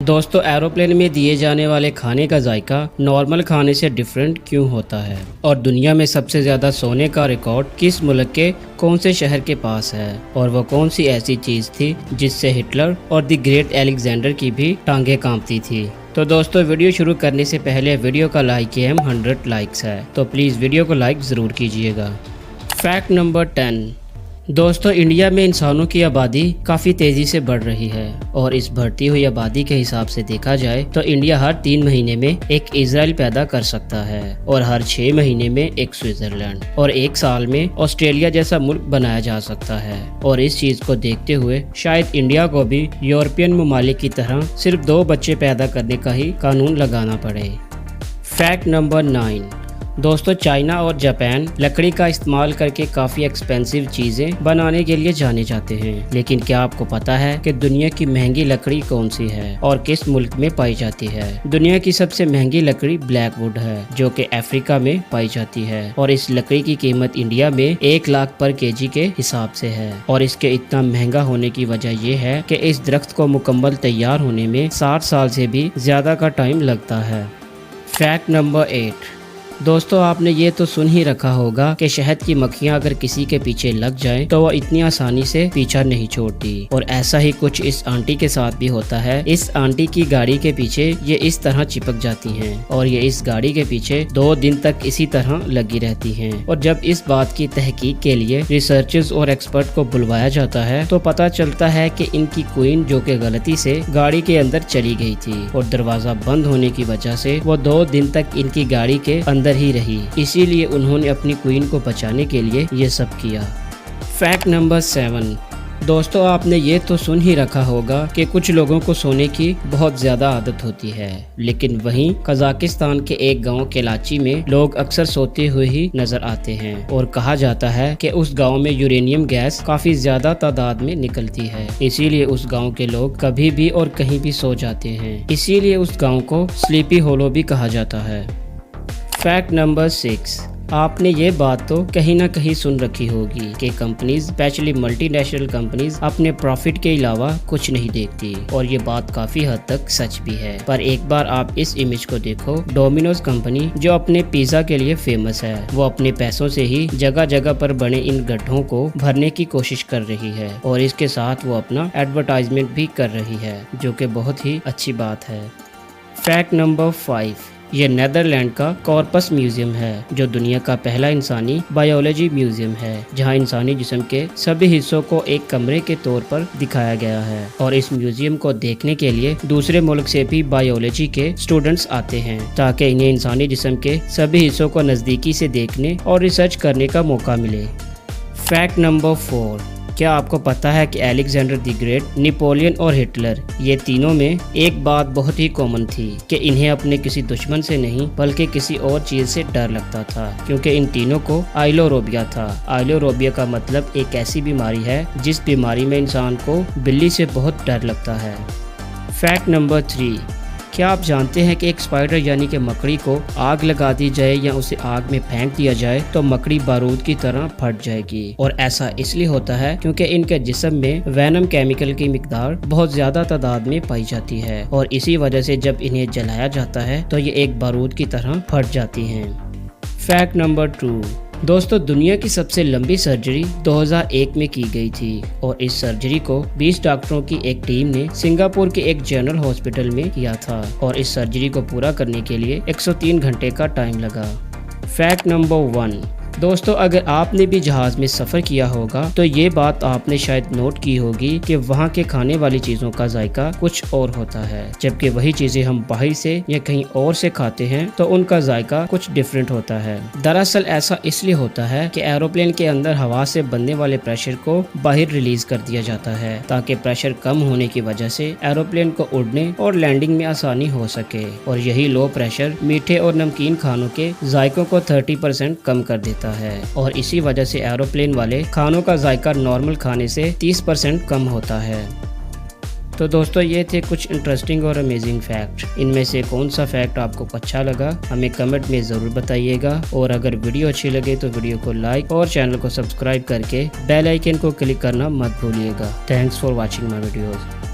दोस्तों एरोप्लेन में दिए जाने वाले खाने का जायका नॉर्मल खाने से डिफरेंट क्यों होता है और दुनिया में सबसे ज़्यादा सोने का रिकॉर्ड किस मुल्क के कौन से शहर के पास है और वो कौन सी ऐसी चीज़ थी जिससे हिटलर और द ग्रेट अलेक्जेंडर की भी टांगें कांपती थी। तो दोस्तों वीडियो शुरू करने से पहले वीडियो का लाइक एम 100 लाइक्स है, तो प्लीज़ वीडियो को लाइक ज़रूर कीजिएगा। Fact number 10। दोस्तों इंडिया में इंसानों की आबादी काफ़ी तेज़ी से बढ़ रही है और इस बढ़ती हुई आबादी के हिसाब से देखा जाए तो इंडिया हर 3 महीने में एक इजराइल पैदा कर सकता है और हर 6 महीने में एक स्विट्जरलैंड और 1 साल में ऑस्ट्रेलिया जैसा मुल्क बनाया जा सकता है। और इस चीज़ को देखते हुए शायद इंडिया को भी यूरोपियन ममालिक की तरह सिर्फ 2 बच्चे पैदा करने का ही कानून लगाना पड़े। Fact number 9। दोस्तों चाइना और जापान लकड़ी का इस्तेमाल करके काफ़ी एक्सपेंसिव चीज़ें बनाने के लिए जाने जाते हैं, लेकिन क्या आपको पता है कि दुनिया की महंगी लकड़ी कौन सी है और किस मुल्क में पाई जाती है? दुनिया की सबसे महंगी लकड़ी ब्लैकवुड है जो कि अफ्रीका में पाई जाती है और इस लकड़ी की कीमत इंडिया में 1 लाख पर केजी के हिसाब से है। और इसके इतना महंगा होने की वजह यह है कि इस दरख्त को मुकम्मल तैयार होने में 60 साल से भी ज़्यादा का टाइम लगता है। Fact number 8। दोस्तों आपने ये तो सुन ही रखा होगा कि शहद की मक्खियाँ अगर किसी के पीछे लग जाएं तो वह इतनी आसानी से पीछा नहीं छोड़ती और ऐसा ही कुछ इस आंटी के साथ भी होता है। इस आंटी की गाड़ी के पीछे ये इस तरह चिपक जाती हैं और ये इस गाड़ी के पीछे 2 दिन तक इसी तरह लगी रहती हैं। और जब इस बात की तहकीक के लिए रिसर्चर्स और एक्सपर्ट को बुलवाया जाता है तो पता चलता है कि इनकी क्वीन जो कि गलती से गाड़ी के अंदर चली गई थी और दरवाजा बंद होने की वजह से वो 2 दिन तक इनकी गाड़ी के अंदर ही रही, इसीलिए उन्होंने अपनी क्वीन को बचाने के लिए ये सब किया। Fact number 7। दोस्तों आपने ये तो सुन ही रखा होगा कि कुछ लोगों को सोने की बहुत ज़्यादा आदत होती है, लेकिन वहीं कजाकिस्तान के एक गांव केलाची में लोग अक्सर सोते हुए ही नजर आते हैं और कहा जाता है कि उस गांव में यूरेनियम गैस काफ़ी ज़्यादा तादाद में निकलती है, इसीलिए उस गांव के लोग कभी भी और कहीं भी सो जाते हैं, इसीलिए उस गाँव को स्लीपी होलो भी कहा जाता है। Fact number 6। आपने ये बात तो कहीं ना कहीं सुन रखी होगी कि कंपनीज स्पेशली मल्टीनेशनल कंपनीज अपने प्रॉफिट के अलावा कुछ नहीं देखती और ये बात काफ़ी हद तक सच भी है। पर एक बार आप इस इमेज को देखो, डोमिनोज कंपनी जो अपने पिज़्ज़ा के लिए फेमस है वो अपने पैसों से ही जगह जगह पर बने इन गड्ढों को भरने की कोशिश कर रही है और इसके साथ वो अपना एडवर्टाइजमेंट भी कर रही है, जो कि बहुत ही अच्छी बात है। Fact number 5। ये नेदरलैंड का कॉर्पस म्यूजियम है जो दुनिया का पहला इंसानी बायोलॉजी म्यूजियम है, जहां इंसानी जिस्म के सभी हिस्सों को एक कमरे के तौर पर दिखाया गया है। और इस म्यूजियम को देखने के लिए दूसरे मुल्क से भी बायोलॉजी के स्टूडेंट्स आते हैं ताकि इन्हें इंसानी जिस्म के सभी हिस्सों को नज़दीकी से देखने और रिसर्च करने का मौका मिले। Fact number 4। क्या आपको पता है कि अलेक्जेंडर द ग्रेट, नेपोलियन और हिटलर ये तीनों में एक बात बहुत ही कॉमन थी कि इन्हें अपने किसी दुश्मन से नहीं बल्कि किसी और चीज़ से डर लगता था, क्योंकि इन तीनों को आइलोरोबिया था। आइलोरोबिया का मतलब एक ऐसी बीमारी है जिस बीमारी में इंसान को बिल्ली से बहुत डर लगता है। Fact number 3। क्या आप जानते हैं कि एक स्पाइडर यानी कि मकड़ी को आग लगा दी जाए या उसे आग में फेंक दिया जाए तो मकड़ी बारूद की तरह फट जाएगी, और ऐसा इसलिए होता है क्योंकि इनके जिस्म में वेनम केमिकल की मिकदार बहुत ज्यादा तादाद में पाई जाती है और इसी वजह से जब इन्हें जलाया जाता है तो ये एक बारूद की तरह फट जाती हैं। Fact number 2। दोस्तों दुनिया की सबसे लंबी सर्जरी 2001 में की गई थी और इस सर्जरी को 20 डॉक्टरों की एक टीम ने सिंगापुर के एक जनरल हॉस्पिटल में किया था और इस सर्जरी को पूरा करने के लिए 103 घंटे का टाइम लगा। Fact number 1। दोस्तों अगर आपने भी जहाज में सफ़र किया होगा तो ये बात आपने शायद नोट की होगी कि वहाँ के खाने वाली चीज़ों का जायका कुछ और होता है, जबकि वही चीज़ें हम बाहर से या कहीं और से खाते हैं तो उनका जायका कुछ डिफरेंट होता है। दरअसल ऐसा इसलिए होता है कि एरोप्लेन के अंदर हवा से बनने वाले प्रेशर को बाहर रिलीज कर दिया जाता है ताकि प्रेशर कम होने की वजह से एरोप्लेन को उड़ने और लैंडिंग में आसानी हो सके, और यही लो प्रेशर मीठे और नमकीन खानों के जायकों को 30% कम कर देता है और इसी वजह से एरोप्लेन वाले खानों का जायका नॉर्मल खाने से 30% कम होता है। तो दोस्तों ये थे कुछ इंटरेस्टिंग और अमेजिंग फैक्ट। इनमें से कौन सा फैक्ट आपको अच्छा लगा हमें कमेंट में ज़रूर बताइएगा, और अगर वीडियो अच्छी लगे तो वीडियो को लाइक और चैनल को सब्सक्राइब करके बेल आइकन को क्लिक करना मत भूलिएगा। Thanks for watching my videos.